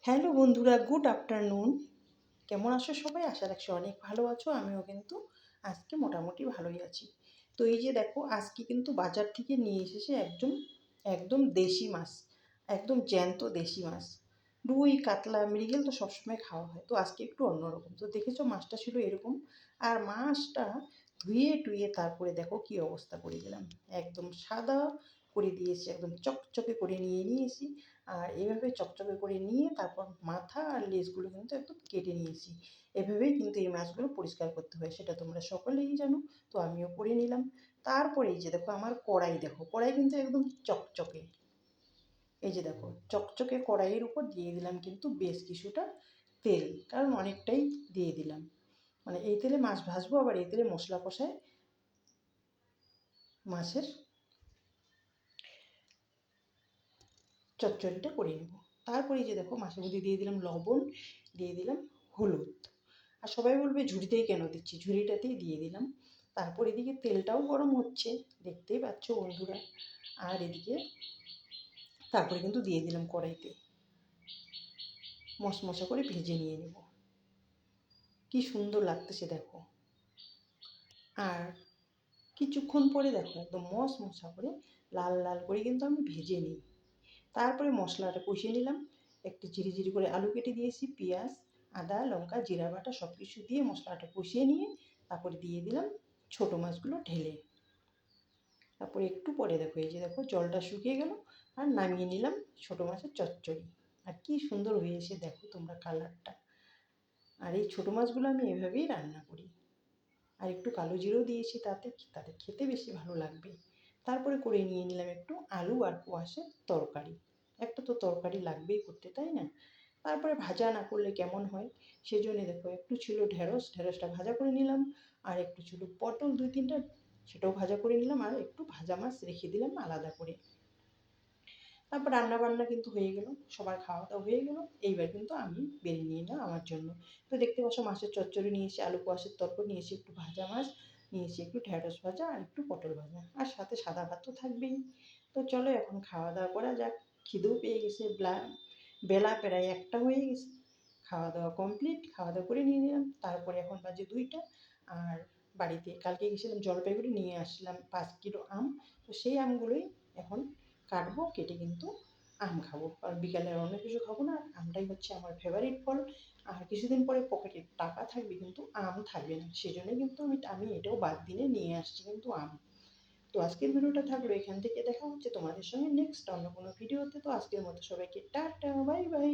Hello বন্ধুরা, good afternoon. কেমন আছো সবাই? আশা রাখছি অনেক ভালো আছো। আমিও কিন্তু আজকে মোটামুটি ভালোই আছি। তো এই যে দেখো, আজকে কিন্তু বাজার থেকে নিয়ে এসেছে একদম একদম দেশি মাছ, একদম জ্যান্ত দেশি মাছ। রুই, কাতলা, মৃগেল তো সবসময় খাওয়া হয়, তো আজকে একটু অন্যরকম। তো দেখেছো মাছটা ছিল এরকম, আর মাছটা ধুয়ে টুয়ে তারপরে দেখো কি অবস্থা করে দিলাম। একদম সাদা করে দিয়েছি, একদম চকচকে করে নিয়ে নিয়েছি। আর এভাবে চকচকে করে নিয়ে তারপর মাথা আর লেজগুলো কিন্তু একদম কেটে নিয়েছি। এভাবেই কিন্তু এই মাছগুলো পরিষ্কার করতে হয়, সেটা তোমরা সকলেই জানো। তো আমিও করে নিলাম। তারপরে এই যে দেখো আমার কড়াই, দেখো কড়াই কিন্তু একদম চকচকে। এই যে দেখো চকচকে কড়াইয়ের উপর দিয়ে দিলাম কিন্তু বেশ কিছুটা তেল, কারণ অনেকটাই দিয়ে দিলাম। মানে এই তেলে মাছ ভাজবো, আবার এই তেলে মশলা কষায় মাছের চচ্চড়িটা করে নেব। তারপরে এই যে দেখো মাছের মধ্যে দিয়ে দিলাম লবণ, দিয়ে দিলাম হলুদ। আর সবাই বলবে ঝুড়িতেই কেন দিচ্ছি, ঝুড়িটাতেই দিয়ে দিলাম। তারপর এদিকে তেলটাও গরম হচ্ছে, দেখতেই পাচ্ছ বন্ধুরা। আর এদিকে তারপরে কিন্তু দিয়ে দিলাম কড়াইতে, মশমশা করে ভেজে নিয়ে নেব। কি সুন্দর লাগতেছে দেখো। আর কিছুক্ষণ পরে দেখো একদম মশমশা করে লাল লাল করে কিন্তু আমি ভেজে নিই। তারপরে মশলাটা কষিয়ে নিলাম। একটু ঝিরি ঝিরি করে আলু কেটে দিয়েছি, পেঁয়াজ, আদা, লঙ্কা, জিরা বাটা সব কিছু দিয়ে মশলাটা কষিয়ে নিয়ে তারপরে দিয়ে দিলাম ছোটো মাছগুলো ঢেলে। তারপরে একটু পরে দেখো এই যে দেখো জলটা শুকিয়ে গেল, আর নামিয়ে নিলাম ছোটো মাছের চচ্চড়ি। আর কি সুন্দর হয়েছে দেখো তোমরা কালারটা। আর এই ছোটো মাছগুলো আমি এভাবেই রান্না করি। আর একটু কালো জিরেও দিয়েছি, তাতে তাতে খেতে বেশি ভালো লাগবে। তারপরে করে নিয়ে নিলাম একটু আলু আর কোয়াশের তরকারি। একটা তো তরকারি লাগবেই করতে, তাই না? তারপরে ভাজা না করলে কেমন হয়, সেজন্য দেখো একটু ছিল ঢেঁড়স, ঢেঁড়সটা ভাজা করে নিলাম। আর একটু ছিল পটল দুই তিনটা, সেটাও ভাজা করে নিলাম। আর একটু ভাজা মাছ রেখে দিলাম আলাদা করে। তারপর রান্না বান্না কিন্তু হয়ে গেল, সবার খাওয়া দাওয়া হয়ে গেল। এইবার কিন্তু আমি বেরিয়ে নিয়ে নিলাম আমার জন্য। তো দেখতে পাচ্ছ মাছের চচ্চড়ি নিয়েছি, আলু কোয়াশের তরকারি নিয়েছি, একটু ভাজা মাছ নিয়েছি, একটু ঢেঁড়স ভাজা আর একটু পটল ভাজা, আর সাথে সাদা ভাত তো থাকবেই। তো চলো এখন খাওয়া দাওয়া করা যাক। খিদেও পেয়ে গেছে, বেলা প্রায় একটা হয়ে গেছে। খাওয়া দাওয়া কমপ্লিট, খাওয়া দাওয়া করে নিয়ে নিলাম। তারপরে এখন বাজে 2টা। আর বাড়িতে কালকে গেছিলাম জলপাইগুড়ি, নিয়ে আসলাম 5 কিলো আম। তো সেই আমগুলোই এখন কাটবো, কেটে কিন্তু আম খাবো। কারণ বিকালে আর অন্য কিছু খাবো না, আমটাই হচ্ছে আমার ফেভারিট ফল। আর কিছুদিন পরে পকেটে টাকা থাকবে কিন্তু আম থাকবে না, সেজন্যই কিন্তু আমি এটাও বাদ দিনে নিয়ে আসছি কিন্তু আম। তো আজকের ভিডিওটা থাকলো এখান থেকে, দেখা হচ্ছে তোমাদের সঙ্গে নেক্সট অন্য কোনো ভিডিওতে। তো আজকের মতো সবাইকে টাটা, বাই বাই।